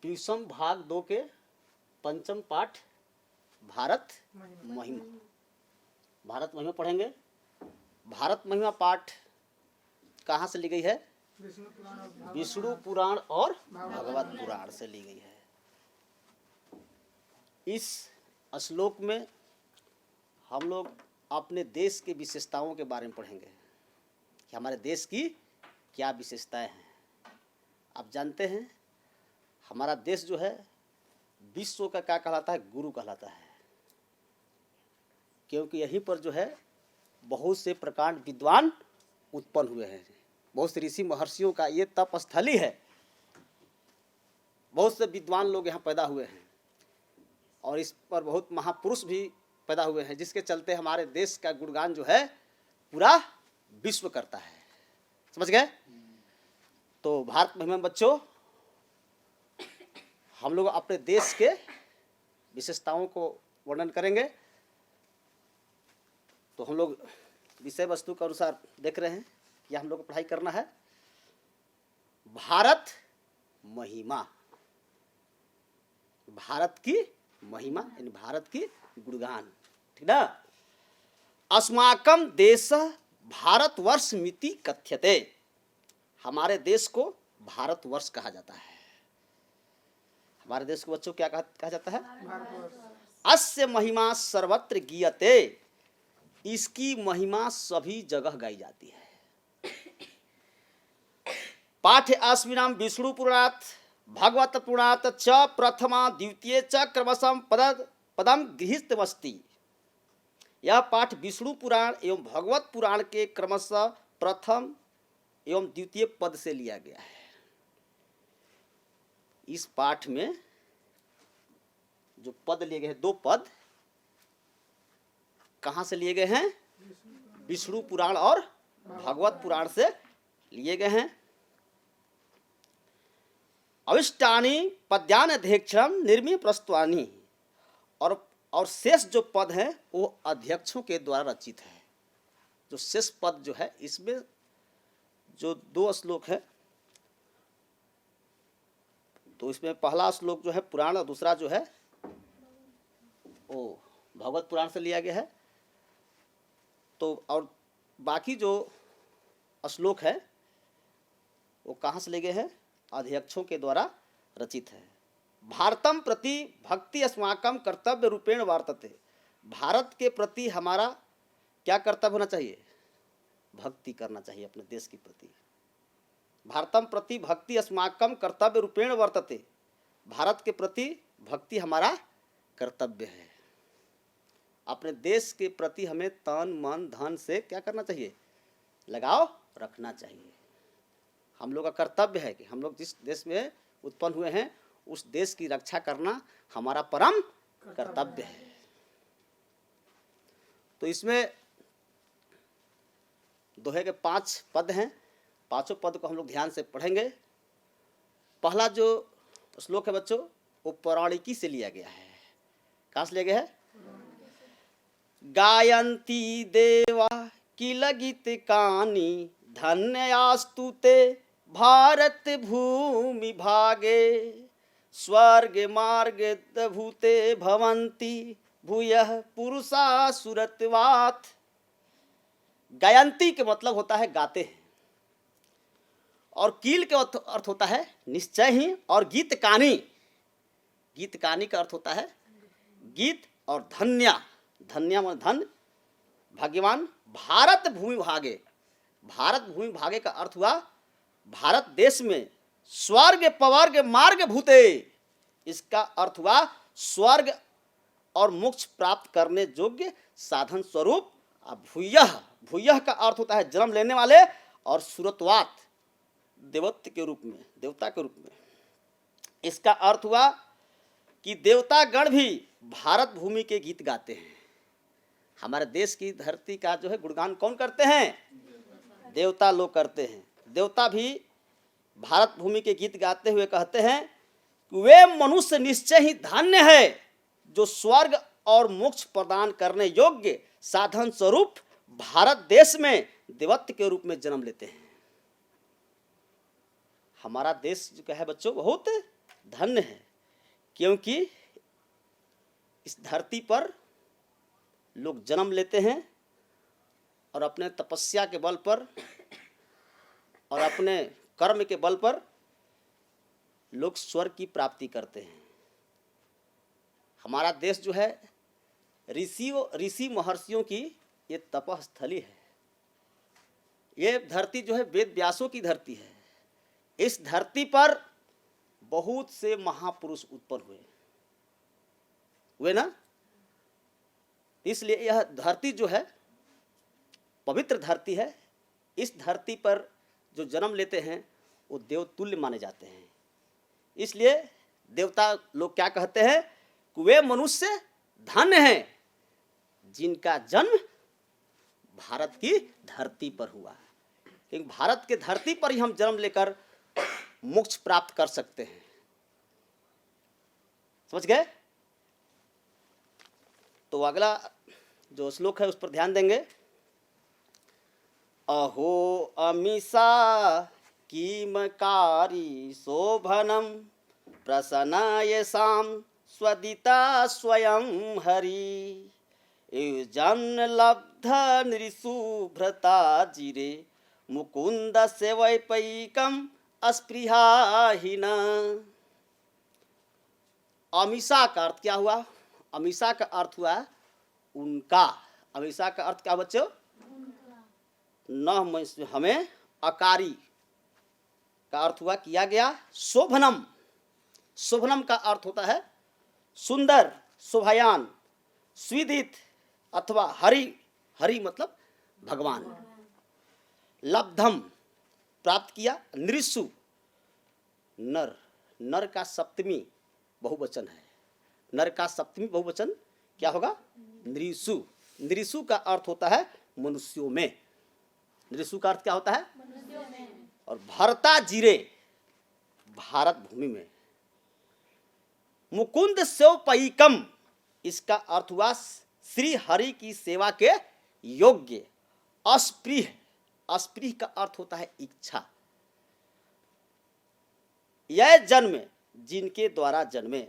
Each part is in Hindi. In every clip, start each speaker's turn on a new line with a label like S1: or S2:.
S1: ट्यूशन भाग 2 के पंचम पाठ भारत महिमा। भारत महिमा पढ़ेंगे। भारत महिमा पाठ कहाँ से ली गई है? विष्णु पुराण और भगवत पुराण से ली गई है। इस श्लोक में हम लोग अपने देश के विशेषताओं के बारे में पढ़ेंगे कि हमारे देश की क्या विशेषताएं हैं। आप जानते हैं हमारा देश जो है विश्व का क्या कहलाता है? गुरु कहलाता है, क्योंकि यहीं पर जो है बहुत से प्रकांड विद्वान उत्पन्न हुए हैं। बहुत से ऋषि महर्षियों का ये तप स्थली है। बहुत से विद्वान लोग यहाँ पैदा हुए हैं और इस पर बहुत महापुरुष भी पैदा हुए हैं, जिसके चलते हमारे देश का गुणगान जो है पूरा विश्व करता है। समझ गए? तो भारत महिमा बच्चों, हम लोग अपने देश के विशेषताओं को वर्णन करेंगे। तो हम लोग विषय वस्तु के अनुसार देख रहे हैं कि हम लोग को पढ़ाई करना है। भारत महिमा, भारत की महिमा यानी भारत की गुणगान, ठीक ना। अस्माकं देश भारतवर्ष मिति कथ्यते, हमारे देश को भारतवर्ष कहा जाता है। हमारे देश को बच्चों क्या कहा जाता है? अस्य महिमा सर्वत्र गीयते, इसकी महिमा सभी जगह गाई जाती है। पाठ्य अस्मिनां विष्णु पुराणात् भगवत पुराणात् च प्रथमा द्वितीय च क्रमशः पदम गृहीतमस्ति। यह पाठ विष्णु पुराण एवं भगवत पुराण के क्रमशः प्रथम एवं द्वितीय पद से लिया गया है। इस पाठ में जो पद लिए गए हैं, 2 पद कहाँ से लिए गए हैं? विष्णु पुराण और भगवत पुराण से लिए गए हैं। अविष्टानि पद्यानध्यक्षम निर्मी प्रस्तुतानि, और शेष जो पद हैं वो अध्यक्षों के द्वारा रचित है। जो शेष पद जो है इसमें जो 2 श्लोक है, तो इसमें पहला श्लोक जो है पुराण और दूसरा जो है वो भगवत पुराण से लिया गया है। तो और बाकी जो श्लोक है वो कहाँ से ले गए हैं? अध्यक्षों के द्वारा रचित है। भारतम प्रति भक्ति अस्माकं कर्तव्य रूपेण वर्तते, भारत के प्रति हमारा क्या कर्तव्य होना चाहिए? भक्ति करना चाहिए अपने देश के प्रति। भारतम प्रति भक्ति अस्माकं कर्तव्य रूपेण वर्तते, भारत के प्रति भक्ति हमारा कर्तव्य है। अपने देश के प्रति हमें तन मन धन से क्या करना चाहिए? लगाव रखना चाहिए। हम लोग का कर्तव्य है कि हम लोग जिस देश में उत्पन्न हुए हैं उस देश की रक्षा करना हमारा परम कर्तव्य है। तो इसमें दोहे के 5 पद हैं। 5 पद को हम लोग ध्यान से पढ़ेंगे। पहला जो श्लोक है बच्चों वो पौराणिकी से लिया गया है। कहाँ से लिया गया है? गायन्ति देवा किल गीतिकानि धन्यास्तु ते भारत भूमि भागे, स्वर्ग मार्ग भूते भवन्ति भूयः पुरुषा सुरत्वात्। गायन्ति के मतलब होता है गाते हैं, और कील के अर्थ होता है निश्चय ही, और गीत कानी, गीत कानी का अर्थ होता है गीत, और धन्या, धन्या मतलब धन, भाग्यवान। भारत भूमि भागे, भारत भूमि भागे का अर्थ हुआ भारत देश में स्वर्ग पवर्ग मार्ग भूते, इसका अर्थ हुआ स्वर्ग और मोक्ष प्राप्त करने योग्य साधन स्वरूप। भूयः, भूयः का अर्थ होता है जन्म लेने वाले, और सुरत्वात् देवत्व के रूप में, देवता के रूप में। इसका अर्थ हुआ कि देवता गण भी भारत भूमि के गीत गाते हैं। हमारे देश की धरती का जो है गुणगान कौन करते हैं? देवता लोग करते हैं। देवता भी भारत भूमि के गीत गाते हुए कहते हैं कि वे मनुष्य निश्चय ही धन्य है जो स्वर्ग और मोक्ष प्रदान करने योग्य साधन स्वरूप भारत देश में देवत्व के रूप में जन्म लेते हैं। हमारा देश जो है बच्चों बहुत धन्य है, क्योंकि इस धरती पर लोग जन्म लेते हैं और अपने तपस्या के बल पर और अपने कर्म के बल पर लोग स्वर्ग की प्राप्ति करते हैं। हमारा देश जो है ऋषि महर्षियों की ये तपस्थली है। ये धरती जो है वेद व्यासों की धरती है। इस धरती पर बहुत से महापुरुष उत्पन्न हुए ना। इसलिए यह धरती जो है पवित्र धरती है। इस धरती पर जो जन्म लेते हैं वो देवतुल्य माने जाते हैं। इसलिए देवता लोग क्या कहते हैं कि वे मनुष्य धन्य हैं जिनका जन्म भारत की धरती पर हुआ। क्योंकि भारत के धरती पर ही हम जन्म लेकर मोक्ष प्राप्त कर सकते हैं। समझ गए? तो अगला जो श्लोक है उस पर ध्यान देंगे। अहो अमीषा कीमकारी शोभनम प्रसन्नाय साम स्वदिता स्वयं हरि जन लब्ध नृशुभ्रता जिरे मुकुंद से वैपैकम अस्पृहाहीन। अमीषा का अर्थ क्या हुआ? अमीषा का अर्थ हुआ उनका। अमीषा का अर्थ क्या बच्चों? न हमें अकारी का अर्थ हुआ किया गया। शोभनम, शोभनम का अर्थ होता है सुंदर, शोभायान, स्विदित अथवा हरि, हरि मतलब भगवान। लब्धम प्राप्त किया। नृषु नर, नर का सप्तमी बहुवचन है। नर का सप्तमी बहुवचन क्या होगा? नृषु। नृषु का अर्थ होता है मनुष्यों में। नृषु का अर्थ क्या होता है? मनुष्यों में। और भरता जिरे, भारत भूमि में। मुकुंद सेवपैकम, इसका अर्थ हुआ श्री हरि की सेवा के योग्य। अस्पृह, अस्पृह का अर्थ होता है इच्छा। यह जन्म जिनके द्वारा जन्मे।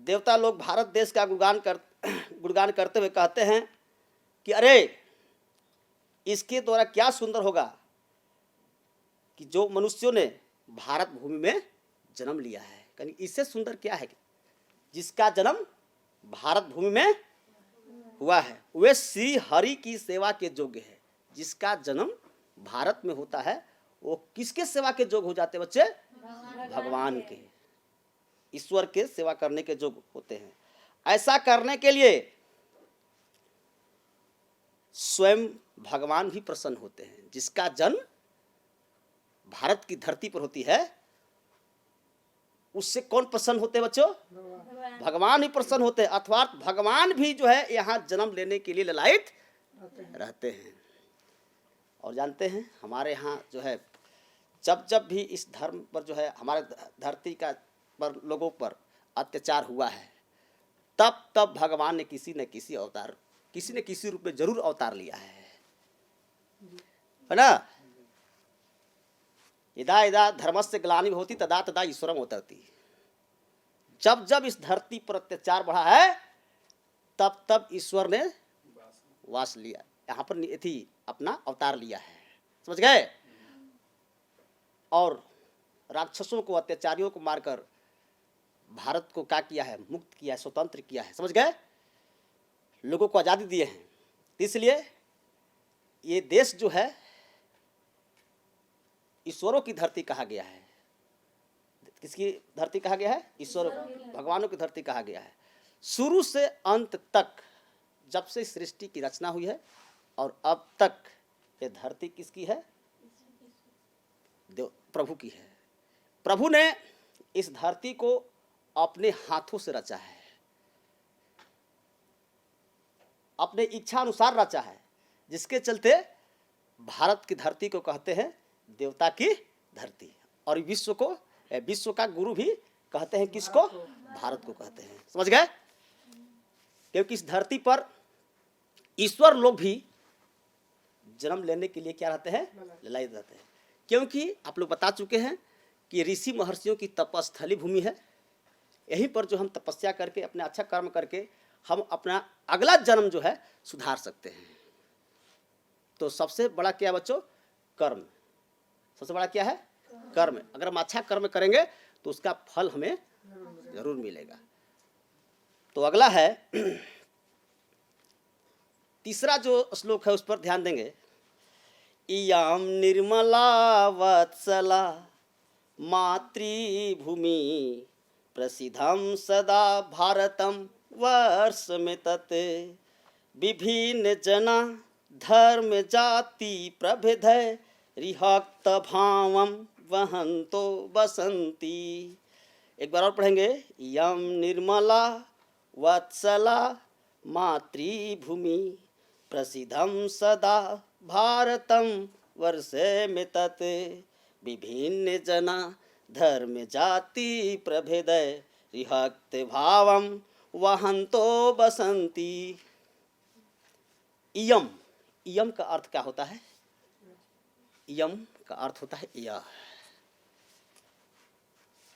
S1: देवता लोग भारत देश का गुणगान करते हुए कहते हैं कि अरे इसके द्वारा क्या सुंदर होगा कि जो मनुष्यों ने भारत भूमि में जन्म लिया है। कहीं इससे सुंदर क्या है? जिसका जन्म भारत भूमि में हुआ है वे श्री हरि की सेवा के योग्य है। जिसका जन्म भारत में होता है वो किसके सेवा के योग्य हो जाते बच्चे? भगवान के, ईश्वर के सेवा करने के योग्य होते हैं। ऐसा करने के लिए स्वयं भगवान भी प्रसन्न होते हैं। जिसका जन्म भारत की धरती पर होती है उससे कौन प्रसन्न होते हैं बच्चों? भगवान ही प्रसन्न होते हैं। अर्थात भगवान भी जो है यहाँ जन्म लेने के लिए ललायित रहते हैं। और जानते हैं हमारे यहाँ जो है जब जब भी इस धर्म पर जो है हमारे धरती का पर लोगों पर अत्याचार हुआ है तब तब भगवान ने किसी न किसी अवतार, किसी न किसी रूप में जरूर अवतार लिया है ना। यदा यदा धर्मस्य ग्लानि होती तदा तदा ईश्वरम अवतरति। जब जब इस धरती पर अत्याचार बढ़ा है तब तब ईश्वर ने वास लिया, यहाँ पर थी अपना अवतार लिया है। समझ गए? और राक्षसों को, अत्याचारियों को मारकर भारत को क्या किया है? मुक्त किया है, स्वतंत्र किया है। समझ गए? लोगों को आज़ादी दिए हैं। इसलिए ये देश जो है ईश्वरों की धरती कहा गया है। किसकी धरती कहा गया है? ईश्वर, भगवानों की धरती कहा गया है। शुरू से अंत तक जब से सृष्टि की रचना हुई है और अब तक ये धरती किसकी है? देव, प्रभु की है। प्रभु ने इस धरती को अपने हाथों से रचा है, अपने इच्छा अनुसार रचा है, जिसके चलते भारत की धरती को कहते हैं देवता की धरती। और विश्व का गुरु भी कहते हैं किसको? भारत को कहते हैं। समझ गए? क्योंकि इस धरती पर ईश्वर लोग भी जन्म लेने के लिए क्या रहते हैं? ललायित रहते हैं। क्योंकि आप लोग बता चुके हैं कि ऋषि महर्षियों की तपस्थली भूमि है। यहीं पर जो हम तपस्या करके अपने अच्छा कर्म करके हम अपना अगला जन्म जो है सुधार सकते हैं। तो सबसे बड़ा क्या बच्चों? कर्म। सबसे बड़ा क्या है? कर्म। अगर हम अच्छा कर्म करेंगे तो उसका फल हमें जरूर मिलेगा। तो अगला है तीसरा जो श्लोक है उस पर ध्यान देंगे। इयं निर्मला वत्सला मातृभूमि प्रसिद्धं सदा भारतं वर्षमितत् विभिन्न जना धर्म जाति प्रभेद रिहक्त भावं वहंतो बसंती। एक बार और पढ़ेंगे। इयं निर्मला वत्सला मातृभूमि प्रसिद्धं सदा भारतं वर्षमितत् विभिन्न जना धर्म जाति प्रभेद रिहक्त भावं वहंतो बसंती। इयम, इयम का अर्थ क्या होता है? इयम का अर्थ होता है यह।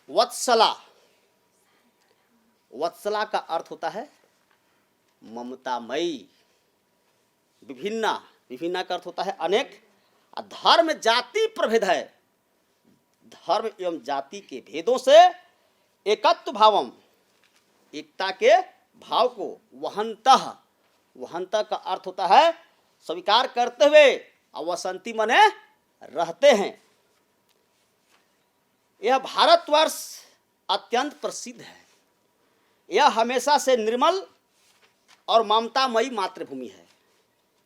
S1: वत्सला, वत्सला का अर्थ होता है ममतामयी। विभिन्ना, विभिन्ना का अर्थ होता है अनेक। धर्म जाति प्रभेद है, धर्म एवं जाति के भेदों से एकत्व भावम, एकता के भाव को वहंतः, वहंतः का अर्थ होता है स्वीकार करते हुए, और वसंती मने रहते हैं। यह भारतवर्ष अत्यंत प्रसिद्ध है। यह हमेशा से निर्मल और ममतामयी मातृभूमि है।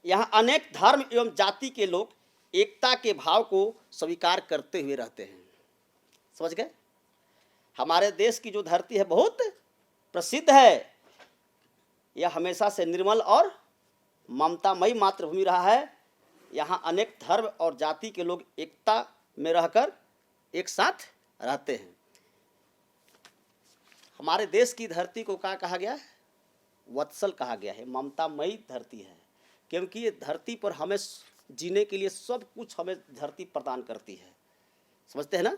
S1: यहाँ अनेक धर्म एवं जाति के लोग एकता के भाव को स्वीकार करते हुए रहते हैं। समझ गए? हमारे देश की जो धरती है बहुत प्रसिद्ध है। यह हमेशा से निर्मल और ममतामयी मातृभूमि रहा है। यहाँ अनेक धर्म और जाति के लोग एकता में रहकर एक साथ रहते हैं। हमारे देश की धरती को क्या कहा गया है? वत्सल कहा गया है, ममतामयी धरती है। क्योंकि ये धरती पर हमें जीने के लिए सब कुछ हमें धरती प्रदान करती है। समझते हैं ना?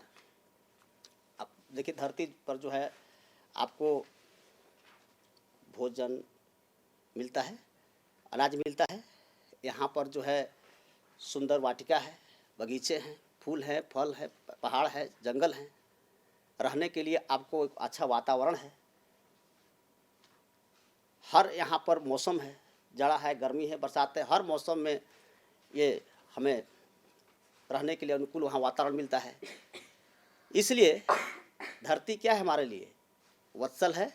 S1: अब देखिए, धरती पर जो है आपको भोजन मिलता है, अनाज मिलता है। यहाँ पर जो है सुंदर वाटिका है, बगीचे हैं, फूल हैं, फल है, पहाड़ है, जंगल हैं। रहने के लिए आपको एक अच्छा वातावरण है। हर यहाँ पर मौसम है, जाड़ा है, गर्मी है, बरसात है। हर मौसम में ये हमें रहने के लिए अनुकूल वहाँ वातावरण मिलता है। इसलिए धरती क्या है हमारे लिए? वत्सल है,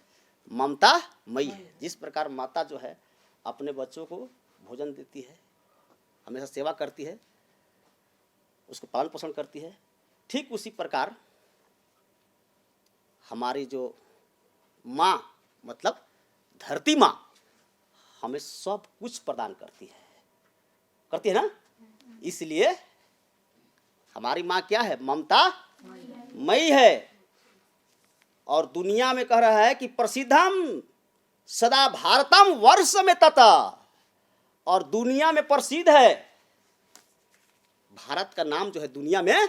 S1: ममतामयी है। जिस प्रकार माता जो है अपने बच्चों को भोजन देती है, हमेशा सेवा करती है, उसको पालन पोषण करती है, ठीक उसी प्रकार हमारी जो माँ मतलब धरती माँ हमें सब कुछ प्रदान करती है ना? इसलिए हमारी माँ क्या है? ममतामयी है। और दुनिया में कह रहा है कि प्रसिद्धम सदा भारतम वर्ष में तथा, और दुनिया में प्रसिद्ध है। भारत का नाम जो है दुनिया में,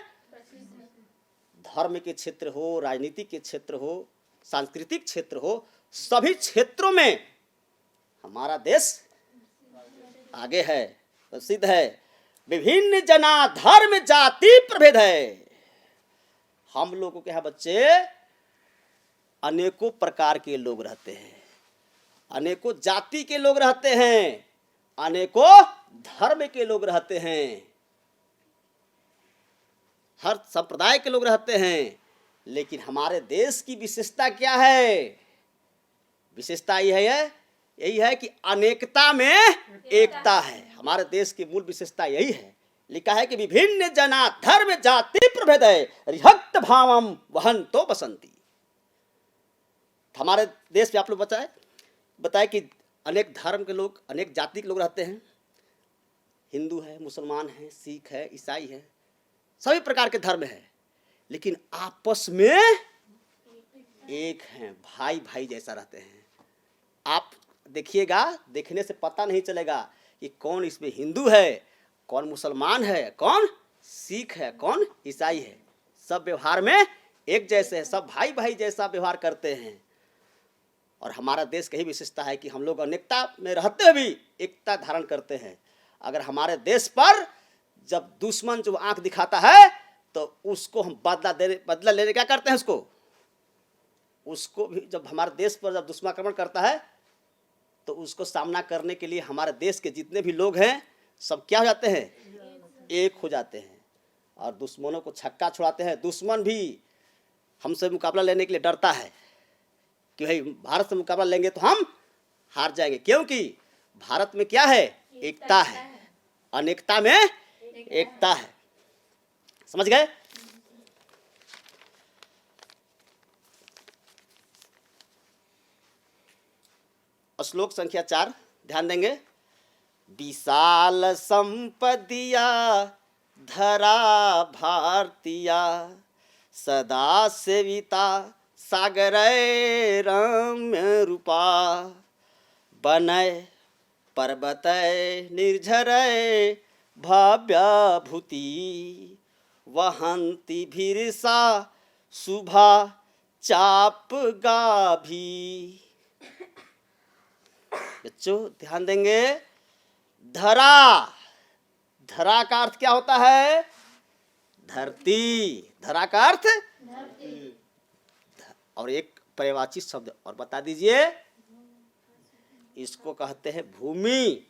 S1: धर्म के क्षेत्र हो, राजनीति के क्षेत्र हो, सांस्कृतिक क्षेत्र हो, सभी क्षेत्रों में हमारा देश आगे है, प्रसिद्ध है। विभिन्न जना धर्म जाति प्रभेद है। हम लोगों के यहाँ बच्चे अनेकों प्रकार के लोग रहते हैं, अनेकों जाति के लोग रहते हैं, अनेकों धर्म के लोग रहते हैं, हर संप्रदाय के लोग रहते हैं। लेकिन हमारे देश की विशेषता क्या है? विशेषता यही है कि अनेकता में एकता है। हमारे देश की मूल विशेषता यही है। लिखा है कि विभिन्न जना धर्म जाति प्रभेद रिहक्त भावम वहंतो बसंती। हमारे देश में आप लोग बताए कि अनेक धर्म के लोग, अनेक जाति के लोग रहते हैं। हिंदू है, मुसलमान है, सिख है, ईसाई है, सभी प्रकार के धर्म है, लेकिन आपस में एक हैं, भाई भाई जैसा रहते हैं। आप देखिएगा, देखने से पता नहीं चलेगा कि कौन इसमें हिंदू है, कौन मुसलमान है, कौन सिख है, कौन? ईसाई है। सब व्यवहार में एक जैसे है, सब भाई भाई जैसा व्यवहार करते हैं। और हमारा देश की विशेषता है कि हम लोग अनेकता में रहते हुए भी एकता धारण करते हैं। अगर हमारे देश पर जब दुश्मन जो आंख दिखाता है तो उसको हम बदला लेने क्या करते हैं, उसको भी जब हमारे देश पर जब दुश्मन आक्रमण करता है तो उसको सामना करने के लिए हमारे देश के जितने भी लोग हैं सब क्या हो जाते हैं, एक हो जाते हैं और दुश्मनों को छक्का छुड़ाते हैं। दुश्मन भी हमसे मुकाबला लेने के लिए डरता है कि भाई भारत से मुकाबला लेंगे तो हम हार जाएंगे, क्योंकि भारत में क्या है, एकता है, अनेकता में एकता है। समझ गए? श्लोक संख्या 4 ध्यान देंगे। विशाल संपदिया धरा भारतीया, सदा सेविता सागर रम्य रूपा, बनय पर्वत निर्झरय भव्यभूति, वहंती भीरसा शुभा चाप गाभी। बच्चों ध्यान देंगे, धरा, धरा का अर्थ क्या होता है, धरती। धरा का अर्थ धरती। और एक पर्यायवाची शब्द और बता दीजिए, इसको कहते हैं भूमि।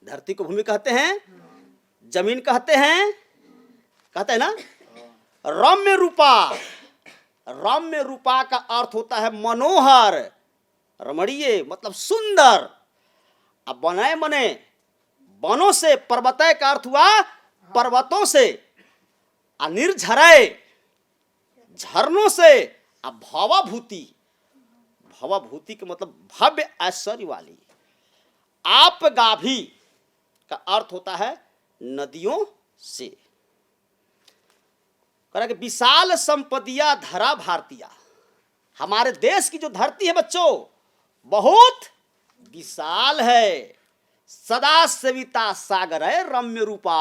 S1: धरती को भूमि कहते हैं, जमीन कहते हैं ना। रम्य रूपा, रम्य रूपा का अर्थ होता है मनोहर, रमणीय मतलब सुंदर। अब बनाए मने वनों से, पर्वतय का अर्थ हुआ पर्वतों से, निर्झरय झरनों से, अब भवाभूति, भवाभूति के मतलब भव्य ऐश्वर्य वाली। आप गाभी का अर्थ होता है नदियों से। कह कि विशाल संपदिया धरा भारतीया, हमारे देश की जो धरती है बच्चों बहुत विशाल है। सदा सेविता सागर है रम्य रूपा,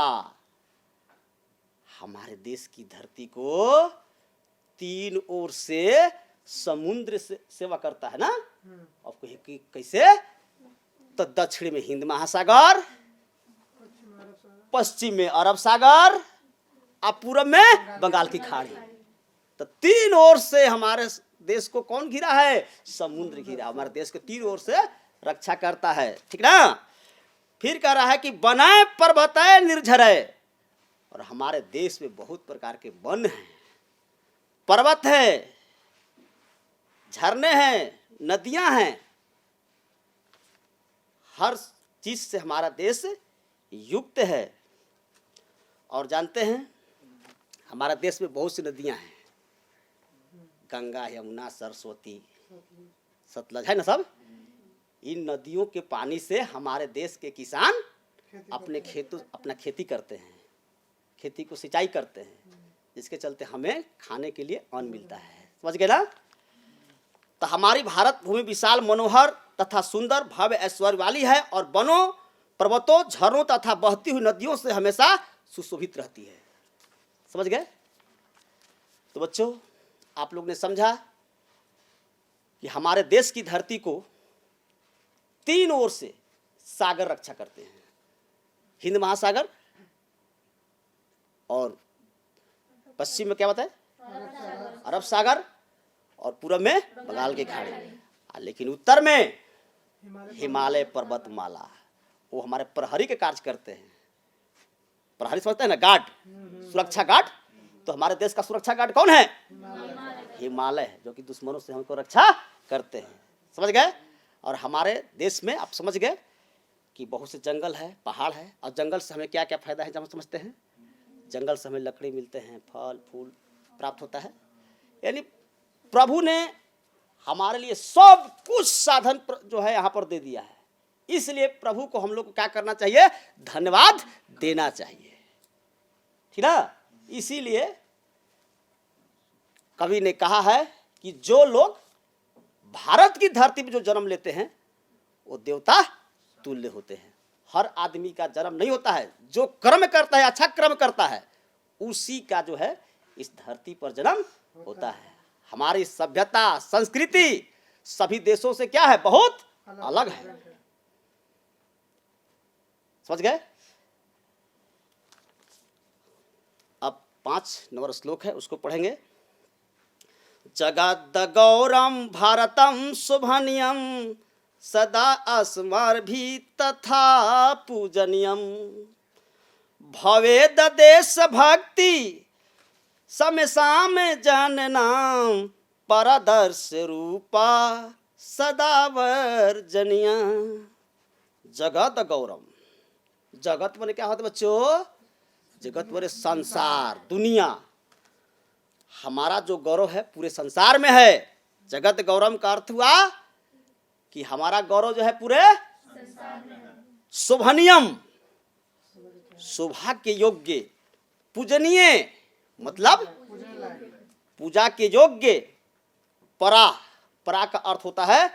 S1: हमारे देश की धरती को तीन ओर से समुद्र से सेवा करता है ना। अब कहे कैसे, तो दक्षिण में हिंद महासागर, पश्चिम में अरब सागर और पूर्व में बंगाल की खाड़ी। तो तीन ओर से हमारे देश को कौन घिरा है, समुद्र घिरा। हमारे देश के तीन ओर से रक्षा करता है, ठीक ना। फिर कह रहा है कि बनाए पर्वतय निर्झरय, और हमारे देश में बहुत प्रकार के वन हैं, पर्वत है, झरने हैं, नदियां हैं, हर चीज से हमारा देश युक्त है। और जानते हैं हमारा देश में बहुत सी नदियां हैं, गंगा, यमुना, सरस्वती, सतलज है ना सब। इन नदियों के पानी से हमारे देश के किसान अपना खेती करते हैं, खेती को सिंचाई करते हैं, जिसके चलते हमें खाने के लिए अन्न मिलता है। समझ गए ना। तो हमारी भारत भूमि विशाल, मनोहर तथा सुंदर, भव्य, ऐश्वर्य वाली है और वनों, पर्वतों, झरनों तथा बहती हुई नदियों से हमेशा सुशोभित रहती है। समझ गए। तो बच्चों आप लोग ने समझा कि हमारे देश की धरती को तीन ओर से सागर रक्षा करते हैं, हिंद महासागर, और पश्चिम में क्या बताए, अरब सागर, और पूर्व में बंगाल की खाड़ी। लेकिन उत्तर में हिमालय पर्वतमाला, वो हमारे प्रहरी के कार्य करते हैं। प्रहरी समझते हैं ना, गार्ड, सुरक्षा गार्ड। तो हमारे देश का सुरक्षा गार्ड कौन है, हिमालय है, जो कि दुश्मनों से हमको रक्षा करते हैं। समझ गए। और हमारे देश में आप समझ गए कि बहुत से जंगल है, पहाड़ है, और जंगल से हमें क्या क्या फायदा है जब हम समझते हैं। जंगल से हमें लकड़ी मिलते हैं, फल फूल प्राप्त होता है। यानी प्रभु ने हमारे लिए सब कुछ साधन जो है यहाँ पर दे दिया है। इसलिए प्रभु को हम लोग को क्या करना चाहिए, धन्यवाद देना चाहिए, ठीक ना। इसीलिए कवि ने कहा है कि जो लोग भारत की धरती पर जो जन्म लेते हैं वो देवता तुल्य होते हैं। हर आदमी का जन्म नहीं होता है। जो कर्म करता है, अच्छा कर्म करता है, उसी का जो है इस धरती पर जन्म होता है। हमारी सभ्यता, संस्कृति सभी देशों से क्या है, बहुत अलग है। समझ गए? अब 5 नंबर श्लोक है, उसको पढ़ेंगे। जगद गौरम भारतम शुभनियम सदा अस्माभिः तथा पूजनीयम भवेद देश भक्ति समेसाम जननाम परदर्श रूपा सदा वर्जनीय। जगत गौरम, जगत माने क्या होता है बच्चों? जगत माने संसार, दुनिया। हमारा जो गौरव है पूरे संसार में है। जगत गौरव का अर्थ हुआ कि हमारा गौरव जो है पूरे संसार में है। शुभनियम, शोभा के योग्य, पूजनीय मतलब पूजा के योग्य, परा, परा का अर्थ होता है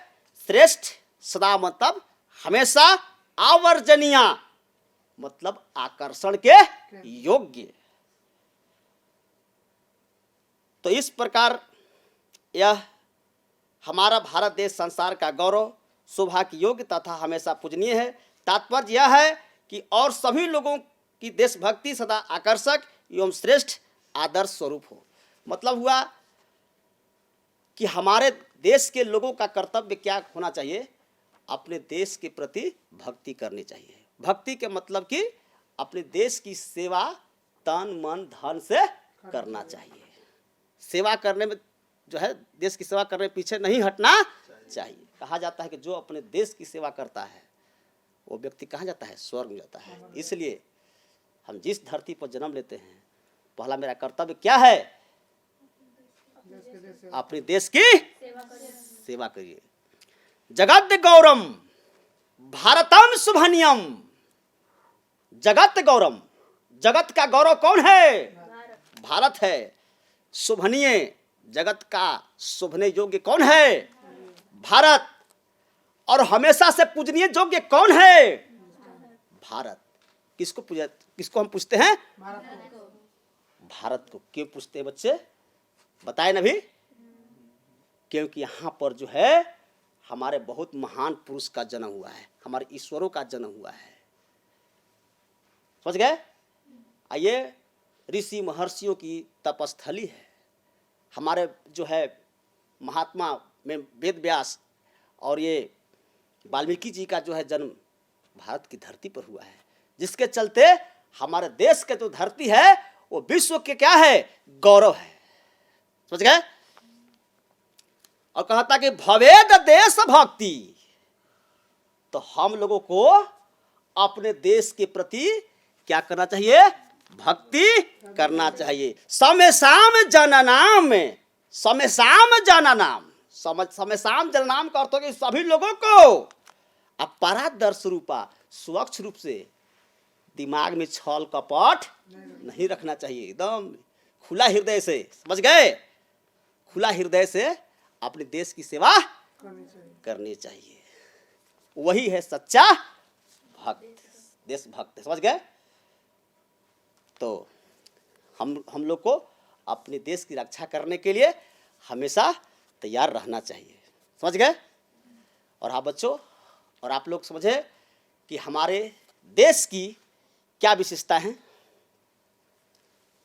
S1: श्रेष्ठ, सदा मतलब हमेशा, आवर्जनीय मतलब आकर्षण के योग्य। तो इस प्रकार यह हमारा भारत देश संसार का गौरव, शोभा की योग्य तथा हमेशा पूजनीय है। तात्पर्य यह है कि और सभी लोगों की देशभक्ति सदा आकर्षक एवं श्रेष्ठ आदर्श स्वरूप हो। मतलब हुआ कि हमारे देश के लोगों का कर्तव्य क्या होना चाहिए? अपने देश के प्रति भक्ति करनी चाहिए। भक्ति के मतलब कि अपने देश की सेवा तन मन धन से करना चाहिए। सेवा करने में जो है, देश की सेवा करने पीछे नहीं हटना चाहिए। कहा जाता है कि जो अपने देश की सेवा करता है वो व्यक्ति कहाँ जाता है? स्वर्ग में जाता है। इसलिए हम जिस धरती पर जन्म लेते हैं, पहला मेरा कर्तव्य क्या है? अपने देश की सेवा करिए। जगत गौरम भारतम शुभनियम। जगत गौरम, जगत का गौरव कौन है? भारत है। शुभनीय, जगत का शुभने योग्य कौन है? भारत। और हमेशा से पूजनीय योग्य कौन है? भारत। किसको पूजा, किसको हम पूछते हैं? भारत को। क्यों पूछते हैं बच्चे? बताए ना भी? क्योंकि यहाँ पर जो है हमारे बहुत महान पुरुष का जन्म हुआ है, हमारे ईश्वरों का जन्म हुआ है। समझ गए? आइए, ऋषि महर्षियों की तपस्थली है। हमारे जो है महात्मा में वेद व्यास और ये वाल्मीकि जी का जो है जन्म भारत की धरती पर हुआ है, जिसके चलते हमारे देश के जो धरती है वो विश्व के क्या है? गौरव है। समझ गए? और कहा था कि भवेद देश भक्ति, तो हम लोगों को अपने देश के प्रति क्या करना चाहिए? भक्ति करना चाहिए। समेसाम जननाम, समेसाम जननाम, समेसाम जननाम का अर्थ हो कि सभी लोगों को अपरादर्श रूपा, स्वच्छ रूप से, दिमाग में छल कपट नहीं रखना चाहिए। एकदम खुला हृदय से, समझ गए? खुला हृदय से अपने देश की सेवा करनी चाहिए। वही है सच्चा भक्त, देशभक्त। समझ गए? तो हम लोग को अपने देश की रक्षा करने के लिए हमेशा तैयार रहना चाहिए। समझ गए? और हाँ बच्चों, और आप लोग समझे कि हमारे देश की क्या विशेषता है?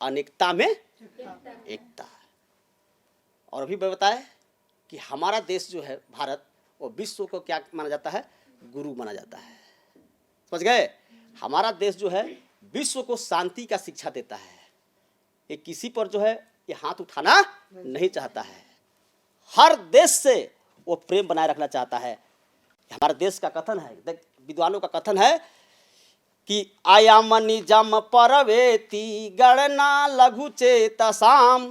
S1: अनेकता में एकता। और अभी मैं बताए कि हमारा देश जो है भारत, वो विश्व को क्या माना जाता है? गुरु माना जाता है। समझ गए? हमारा देश जो है विश्व को शांति का शिक्षा देता है। ये किसी पर जो है ये हाथ उठाना नहीं चाहता है। हर देश से वो प्रेम बनाए रखना चाहता है। हमारे देश का कथन है, विद्वानों का कथन है कि आयाम निजम परवेति गणना लघु चेतसाम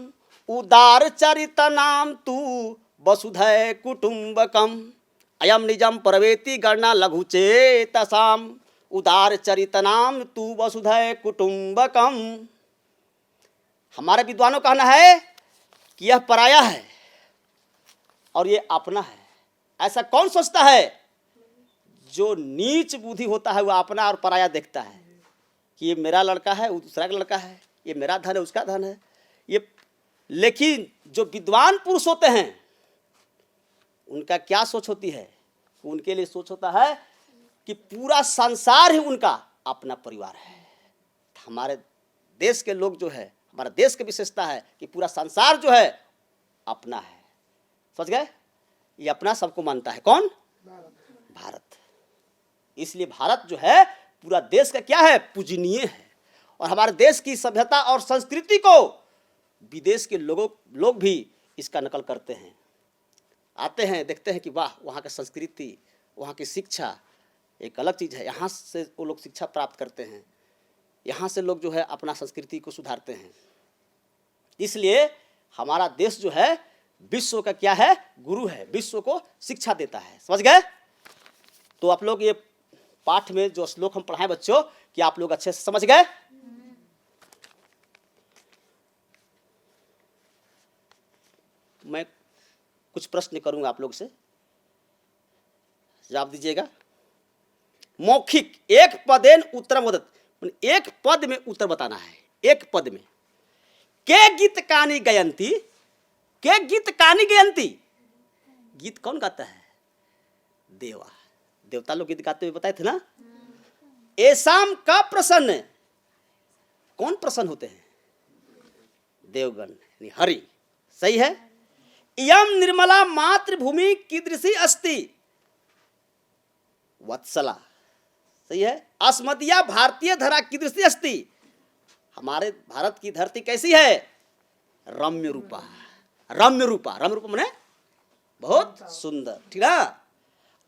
S1: उदार चरित नाम तू वसुधैव कुटुंबकम। अयम निजम परवेति गणना लघु चेतसाम उदार चरितनाम तू वसुधैव कुटुंबकम। हमारे विद्वानों का कहना है कि यह पराया है और ये अपना है। ऐसा कौन सोचता है? जो नीच बुद्धि होता है वो अपना और पराया देखता है कि ये मेरा लड़का है, वो दूसरा का लड़का है, ये मेरा धन है, उसका धन है ये। लेकिन जो विद्वान पुरुष होते हैं उनका क्या सोच होती है? उनके लिए सोच होता है कि पूरा संसार ही उनका अपना परिवार है। हमारे देश के लोग जो है, हमारा देश की विशेषता है कि पूरा संसार जो है अपना है। समझ गए? ये अपना सबको मानता है। कौन? भारत। इसलिए भारत जो है पूरा देश का क्या है? पूजनीय है। और हमारे देश की सभ्यता और संस्कृति को विदेश के लोग भी इसका नकल करते हैं, आते हैं, देखते हैं कि वाह वहाँ की संस्कृति, वहाँ की शिक्षा एक अलग चीज़ है। यहाँ से वो लोग शिक्षा प्राप्त करते हैं, यहाँ से लोग जो है अपना संस्कृति को सुधारते हैं। इसलिए हमारा देश जो है विश्व का क्या है? गुरु है, विश्व को शिक्षा देता है। समझ गए? तो आप लोग ये पाठ में जो श्लोक हम पढ़ाएं बच्चों, कि आप लोग अच्छे से समझ गए? मैं कुछ प्रश्न करूंगा आप लोग से, जवाब दीजिएगा। मौखिक एक पदेन उत्तरम वदत, एक पद में उत्तर बताना है। एक पद में। के गीत कानी गयंती, के गीत कानी गयंती, गीत कौन गाता है? देवा, देवता लोग गीत गाते हुए बताए थे ना। ऐसाम का प्रसन्न, कौन प्रसन्न होते हैं? देवगण यानी हरि। सही है। इयम निर्मला मातृभूमि कीदृशी अस्ति, वत्सला। सही है। अस्मदिया भारतीय धरा कीदृशी अस्ति, हमारे भारत की धरती कैसी है? रम्य रूपा। रम्य रूपा, रम्य रूपा माने बहुत सुंदर। ठीक है।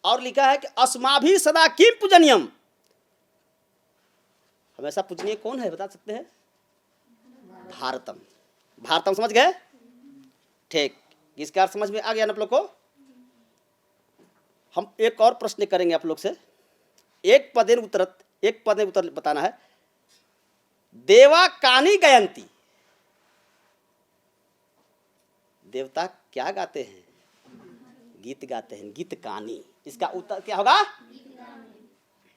S1: और लिखा है कि अस्माभि सदा किम पूजनीयम, हमेशा पूजनीय कौन है बता सकते हैं? भारतम। भारतम। समझ गए? ठीक। इसका अर्थ समझ में आ गया ना आप लोग को? हम एक और प्रश्न करेंगे आप लोग से। एक पदेन उत्तरत, एक पद में उत्तर बताना है। देवा कानी गयंती, देवता क्या गाते हैं? गीत गाते हैं। गीत कानी, इसका उत्तर क्या होगा?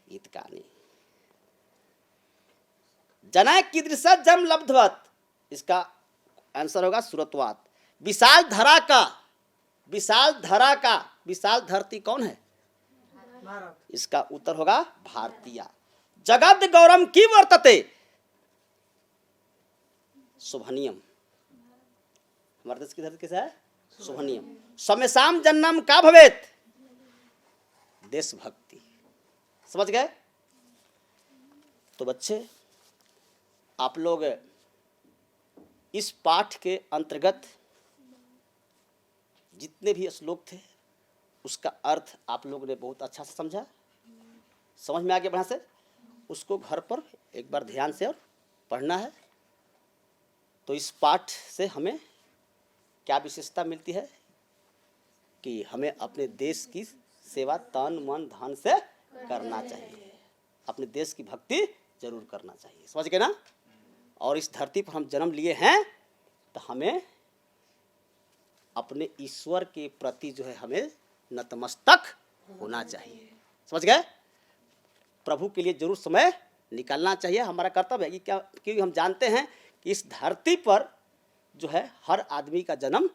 S1: गीत कानी। जना कीदृश जम लब्धवत, इसका आंसर होगा सुरत्वात। विशाल धरा का, विशाल धरा का, विशाल धरती कौन है? भारत। इसका उत्तर होगा भारतीय। जगत गौरम की वर्तते, शोभनीयम, हमारे देश की धरती कैसा है? शोभनीयम। समेसाम जन्नम का भवेत, देशभक्ति। समझ गए? तो बच्चे आप लोग इस पाठ के अंतर्गत जितने भी श्लोक थे उसका अर्थ आप लोगों ने बहुत अच्छा से समझा, समझ में आ गया बढ़िया से। उसको घर पर एक बार ध्यान से और पढ़ना है। तो इस पाठ से हमें क्या विशेषता मिलती है कि हमें अपने देश की सेवा तन मन धन से करना चाहिए, अपने देश की भक्ति जरूर करना चाहिए। समझ गए ना? और इस धरती पर हम जन्म लिए हैं तो हमें अपने ईश्वर के प्रति जो है हमें नतमस्तक होना चाहिए। समझ गए? प्रभु के लिए जरूर समय निकालना चाहिए, हमारा कर्तव्य है। कि क्या? क्योंकि हम जानते हैं कि इस धरती पर जो है हर आदमी का जन्म,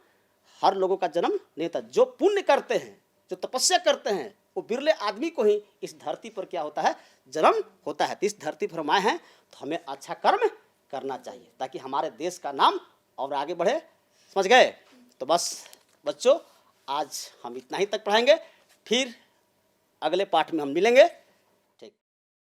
S1: हर लोगों का जन्म नहीं होता। जो पुण्य करते हैं, जो तपस्या करते हैं, वो बिरले आदमी को ही इस धरती पर क्या होता है? जन्म होता है। तो इस धरती पर हम आए हैं तो हमें अच्छा कर्म करना चाहिए ताकि हमारे देश का नाम और आगे बढ़े। समझ गए? तो बस बच्चों आज हम इतना ही तक पढ़ाएंगे, फिर अगले पाठ में हम मिलेंगे।